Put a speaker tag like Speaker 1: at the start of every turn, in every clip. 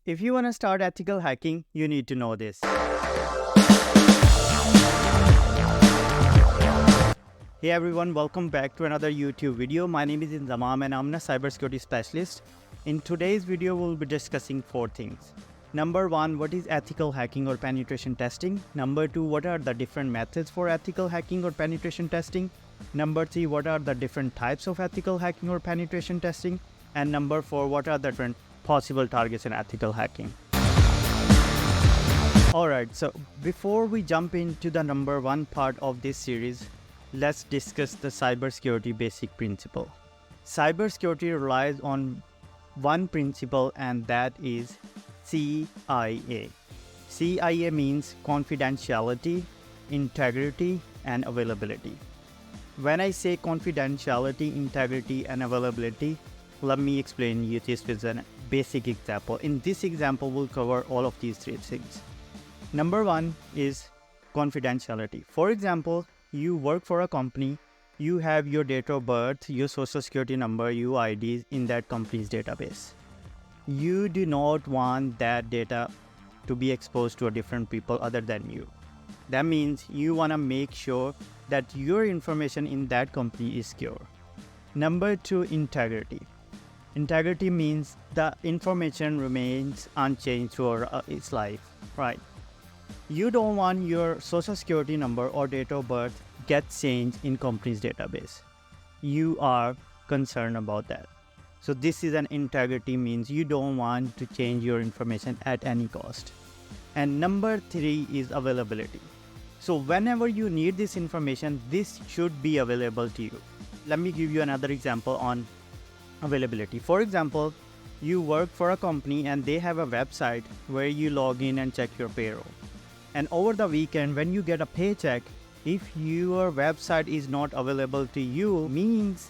Speaker 1: If you want to start ethical hacking, you need to know this. Hey everyone, welcome back to another YouTube video. My name is Inzamam and I'm a cybersecurity specialist. In today's video, we'll be discussing 4 things. Number 1, what is ethical hacking or penetration testing? Number 2, what are the different methods for ethical hacking or penetration testing? Number 3, what are the different types of ethical hacking or penetration testing? And number 4, what are the different possible targets in ethical hacking? Alright, so before we jump into the number 1 part of this series, let's discuss the cybersecurity basic principle. Cybersecurity relies on one principle, and that is CIA. CIA means confidentiality, integrity, and availability. When I say confidentiality, integrity, and availability, let me explain you this with a basic example. In this example, we'll cover all of these 3 things. Number 1 is confidentiality. For example, you work for a company, you have your date of birth, your social security number, your IDs in that company's database. You do not want that data to be exposed to a different people other than you. That means you want to make sure that your information in that company is secure. Number 2, integrity. Integrity means the information remains unchanged throughout its life, right? You don't want your social security number or date of birth get changed in company's database. You are concerned about that. So this is an integrity, means you don't want to change your information at any cost. And number 3 is availability. So whenever you need this information, this should be available to you. Let me give you another example on availability. For example, you work for a company and they have a website where you log in and check your payroll. And over the weekend, when you get a paycheck, if your website is not available to you, means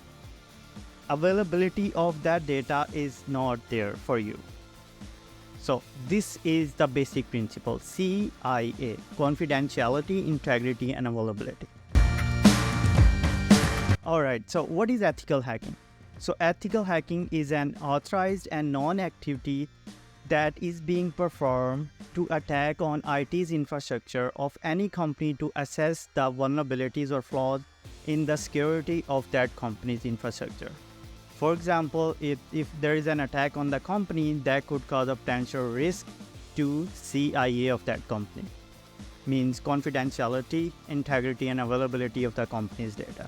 Speaker 1: availability of that data is not there for you. So this is the basic principle, CIA, confidentiality, integrity, and availability. Alright, so what is ethical hacking? So ethical hacking is an authorized and known activity that is being performed to attack on IT's infrastructure of any company to assess the vulnerabilities or flaws in the security of that company's infrastructure. For example, if there is an attack on the company, that could cause a potential risk to CIA of that company. Means confidentiality, integrity, and availability of the company's data.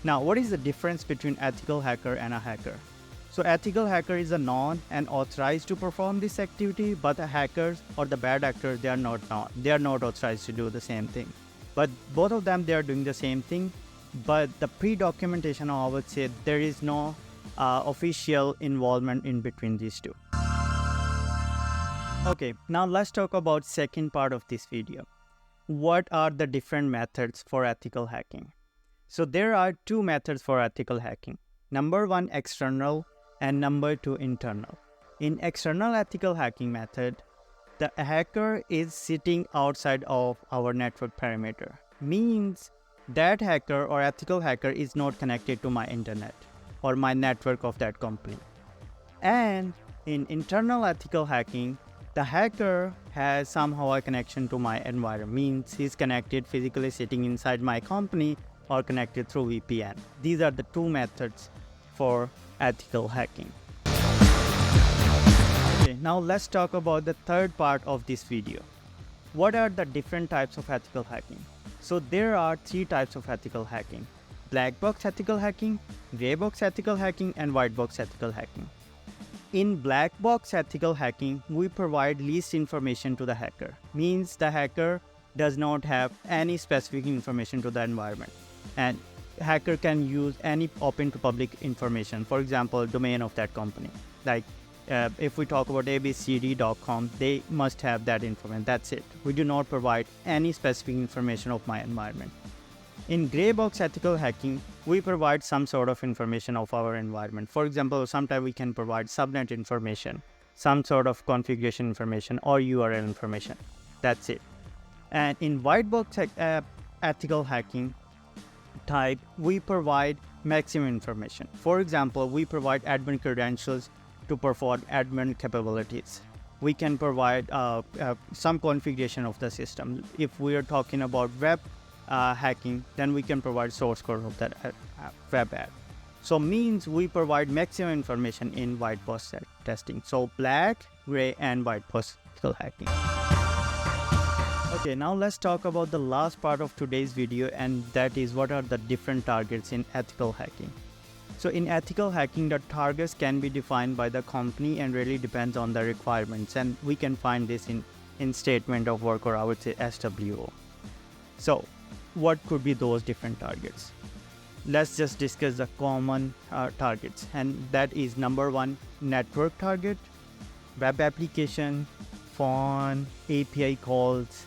Speaker 1: Now, what is the difference between ethical hacker and a hacker? So ethical hacker is a known and authorized to perform this activity, but the hackers or the bad actors, they are not authorized to do the same thing. But both of them, they are doing the same thing, but the pre-documentation, I would say, there is no official involvement in between these two. Okay, now let's talk about second part of this video. What are the different methods for ethical hacking? So there are 2 methods for ethical hacking. Number 1, external, and number 2, internal. In external ethical hacking method, the hacker is sitting outside of our network perimeter. Means that hacker or ethical hacker is not connected to my internet or my network of that company. And in internal ethical hacking, the hacker has somehow a connection to my environment. Means he's connected physically sitting inside my company or connected through VPN. These are the 2 methods for ethical hacking. Okay, now let's talk about the third part of this video. What are the different types of ethical hacking? So there are 3 types of ethical hacking: black box ethical hacking, gray box ethical hacking, and white box ethical hacking. In black box ethical hacking, we provide least information to the hacker. Means the hacker does not have any specific information to the environment, and hacker can use any open to public information, for example, domain of that company. Like if we talk about abcd.com, they must have that information. That's it. We do not provide any specific information of my environment. In gray box ethical hacking, we provide some sort of information of our environment. For example, sometimes we can provide subnet information, some sort of configuration information, or URL information. That's it. And in white box ethical hacking type, we provide maximum information. For example, we provide admin credentials to perform admin capabilities. we can provide some configuration of the system. If we are talking about web hacking, then we can provide source code of that web app. So means we provide maximum information in white box testing. So black, gray, and white box ethical hacking. Okay, now let's talk about the last part of today's video, and that is what are the different targets in ethical hacking. So in ethical hacking, the targets can be defined by the company and really depends on the requirements, and we can find this in statement of work, or I would say SWO. So what could be those different targets? Let's just discuss the common targets, and that is number one, network target, web application, phone, API calls,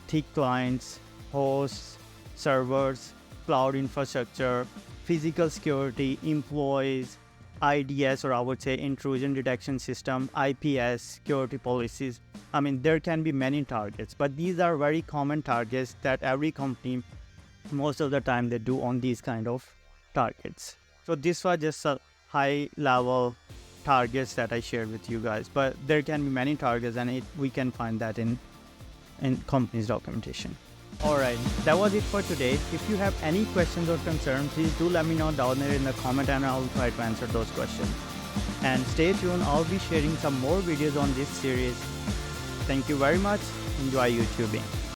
Speaker 1: thick clients, hosts, servers, cloud infrastructure, physical security, employees, IDS, or I would say intrusion detection system, IPS, security policies. I mean, there can be many targets, but these are very common targets that every company, most of the time, they do on these kind of targets. So this was just a high level targets that I shared with you guys, but there can be many targets, and we can find that in company's documentation. Alright, that was it for today. If you have any questions or concerns, please do let me know down there in the comment, and I'll try to answer those questions. And stay tuned, I'll be sharing some more videos on this series. Thank you very much. Enjoy YouTubing.